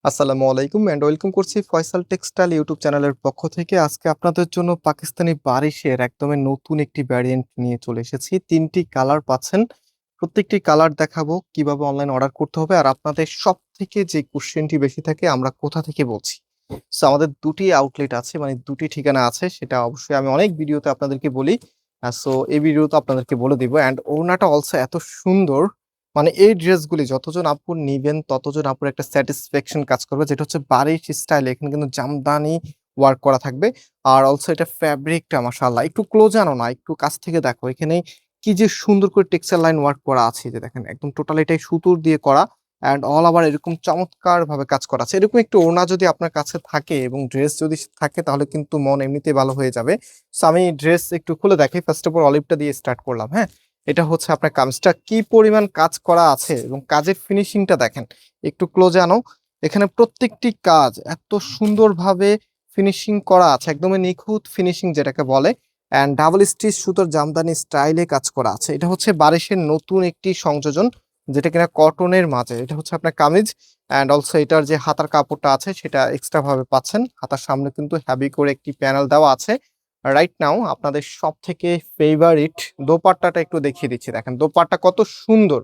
আসসালামু আলাইকুম and welcome করছি ফয়সাল টেক্সটাইল ইউটিউব চ্যানেলের পক্ষ থেকে। আজকে আপনাদের জন্য পাকিস্তানি বারিশের একদমই নতুন একটি ভ্যারিয়েন্ট নিয়ে চলে এসেছি। ৩টি কালার পাচ্ছেন। প্রত্যেকটি কালার দেখাবো, কিভাবে অনলাইন অর্ডার করতে হবে, আর আপনাদের সবথেকে যে কোশ্চেনটি বেশি থাকে আমরা কোথা থেকে বলছি। সো আমাদের ২টি আউটলেট আছে, মানে ২টি ঠিকানা আছে, সেটা অবশ্যই আমি অনেক ভিডিওতে আপনাদেরকে বলি। সো এই ভিডিওতে আপনাদেরকে বলে দিব। অ্যান্ড ওড়নাটা অলসো এত সুন্দর, মানে এই ড্রেসগুলি যতজন আপু নিবেন ততজন আপুর একটা স্যাটিসফ্যাকশন কাজ করবে, যেটা হচ্ছে বারিশ স্টাইলে। এখানে কিন্তু জামদানি ওয়ার্ক করা থাকবে। আর অলসো এটা ফ্যাব্রিকটা মাশাআল্লাহ, একটু ক্লোজ আনো না, একটু কাছ থেকে দেখো এখানে কি যে সুন্দর করে টেক্সচার লাইন ওয়ার্ক করা আছে। যে দেখেন একদম টোটাল এটাই সুতোর দিয়ে করা, অ্যান্ড অল আবার এরকম চমৎকার ভাবে কাজ করা আছে। এরকম একটু ওড়না যদি আপনার কাছে থাকে এবং ড্রেস যদি থাকে তাহলে কিন্তু মন এমনিতেই ভালো হয়ে যাবে। সো আমি ড্রেস একটু খুলে দেখাই। ফার্স্ট অফ অল অলিভটা দিয়ে স্টার্ট করলাম। হ্যাঁ, এটা হচ্ছে আপনার কামিজটা কি পরিমাণ কাজ করা আছে এবং কাজের ফিনিশিংটা দেখেন, একটু ক্লোজে আনো। এখানে প্রত্যেকটি কাজ এত সুন্দরভাবে ফিনিশিং করা আছে, একদমই নিখুঁত ফিনিশিং যেটাকে বলে। অ্যান্ড ডাবল স্টিচ সুতোর জামদানি স্টাইলে কাজ করা আছে। এটা হচ্ছে বারিশের নতুন একটি সংযোজন, যেটা কিনা কটনের মাঝে। এটা হচ্ছে আপনার কামিজ। অ্যান্ড অলসো এটার যে হাতার কাপড়টা আছে সেটা এক্সট্রা ভাবে পাচ্ছেন। হাতার সামনে কিন্তু হেভি করে একটি প্যানেল দেওয়া আছে। রাইট নাও আপনাদের সব থেকে ফেভারিট দোপাট্টাটা একটু দেখিয়ে দিচ্ছি। দেখেন দোপাট্টা কত সুন্দর,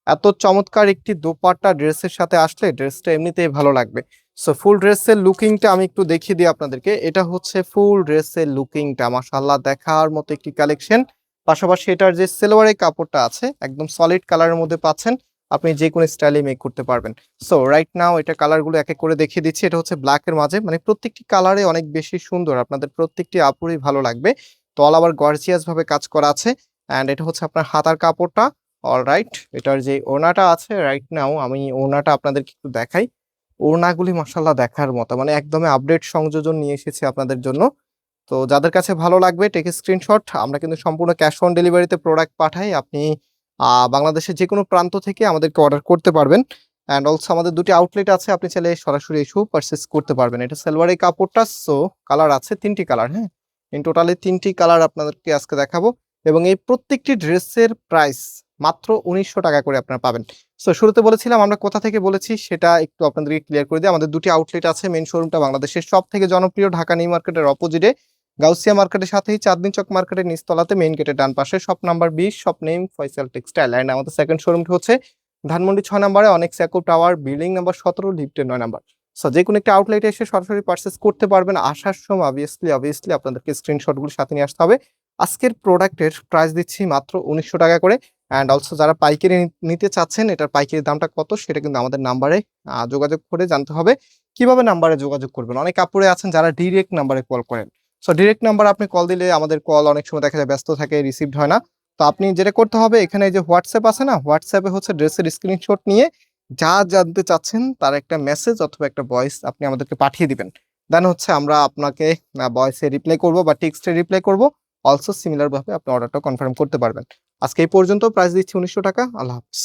এত চমৎকার একটি দোপাট্টা ড্রেসের সাথে আসলে ড্রেসটা এমনিতেই ভালো লাগবে। সো ফুল ড্রেসের লুকিংটা আমি একটু দেখিয়ে দিই আপনাদেরকে। এটা হচ্ছে ফুল ড্রেসের লুকিংটা, মাশাআল্লাহ দেখার মতো একটি কালেকশন। পাশাপাশি এটার যে সেলোয়ারের কাপড়টা আছে একদম সলিড কালারের মধ্যে পাচ্ছেন, আপনি যে কোনো স্টাইলে মেক করতে পারবেন। সো রাইট নাও এটা কালারগুলো এক এক করে দেখিয়ে দিচ্ছি। এটা হচ্ছে ব্ল্যাক এর মাঝে, মানে প্রত্যেকটি কালারে অনেক বেশি সুন্দর, আপনাদের প্রত্যেকটি আপুরই ভালো লাগবে। তো অল আবার গর্জিয়াস ভাবে কাজ করা আছে। অ্যান্ড এটা হচ্ছে আপনার হাতার কাপড়টা। অলরাইট, এটার যে ওড়নাটা আছে রাইট নাও আমি ওড়নাটা আপনাদেরকে একটু দেখাই। ওড়নাগুলি মাশাআল্লাহ দেখার মতো, মানে একদমই আপডেট সংযোজন নিয়ে এসেছি আপনাদের জন্য। তো যাদের কাছে ভালো লাগবে টেক স্ক্রিনশট। আমরা কিন্তু সম্পূর্ণ ক্যাশ অন ডেলিভারিতে প্রোডাক্ট পাঠাই। আপনি বাংলাদেশের যেকোনো প্রান্ত থেকে আমাদেরকে অর্ডার করতে পারবেন। অ্যান্ড অলসো আমাদের ২টি আউটলেট আছে, আপনি চাইলে সরাসরি এসেও পারচেজ করতে পারবেন। এটা সালোয়ারের কাপড়টা। সো কালার আছে ৩টি কালার। হ্যাঁ, ইন টোটালি ৩টি কালার আপনাদেরকে আজকে দেখাবো। এবং এই প্রত্যেকটি ড্রেসের প্রাইস মাত্র ১৯০০ টাকা করে আপনারা পাবেন। সো শুরুতে বলেছিলাম আমরা কোথা থেকে বলেছি সেটা একটু আপনাদেরকে ক্লিয়ার করে দিই। আমাদের ২টি আউটলেট আছে। মেইন শোরুমটা বাংলাদেশের সবথেকে জনপ্রিয় ঢাকা নিউ মার্কেটের অপোজিটে, গাউসিয়া মার্কেটের সাথেই চাঁদনী চক মার্কেটের নিচতলাতে মেইন গেটের ডান পাশে shop number ২০, shop name Faisal textile. And আমাদের সেকেন্ড শোরুমটি হচ্ছে ধানমন্ডি ৬ নম্বরে অনেক স্যাকো টাওয়ার, বিল্ডিং নাম্বার ১৭, লিফটের ৯ নাম্বার। সো যে কোনো একটা আউটলেটে এসে সরাসরি পারচেজ করতে পারবেন। আসার সময় অবভিয়াসলি আপনাদেরকে স্ক্রিনশটগুলো সাথে নিয়ে আসতে হবে। আজকের প্রোডাক্টের প্রাইস দিচ্ছি মাত্র ১৯০০ টাকা করে। অ্যান্ড অলসো যারা পাইকারি নিতে চাচ্ছেন, এটার পাইকারি দামটা কত সেটা কিন্তু আমাদের নাম্বারে যোগাযোগ করে জানতে হবে। কিভাবে নাম্বারে যোগাযোগ করবেন? অনেক আপুরে আছেন যারা ডিরেক্ট নাম্বারে কল করেন। সো ডিরেক্ট নাম্বার আপনি কল দিলে আমাদের কল অনেক সময় দেখা যায় ব্যস্ত থাকে, রিসিভড হয় না। তো আপনি যেটা করতে হবে, এখানে যে হোয়াটসঅ্যাপ আছে না, হোয়াটসঅ্যাপে হচ্ছে ড্রেসের স্ক্রিনশট নিয়ে যা জানতে চাচ্ছেন তার একটা মেসেজ অথবা একটা ভয়েস আপনি আমাদেরকে পাঠিয়ে দিবেন। দেন হচ্ছে আমরা আপনাকে ভয়েসে রিপ্লাই করব বা টেক্সটে রিপ্লাই করব। অলসো সিমিলার ভাবে আপনি অর্ডারটা কনফার্ম করতে পারবেন। আজকে এই পর্যন্ত, প্রাইস দিচ্ছি ১৯০০ টাকা। আল্লাহ হাফেজ।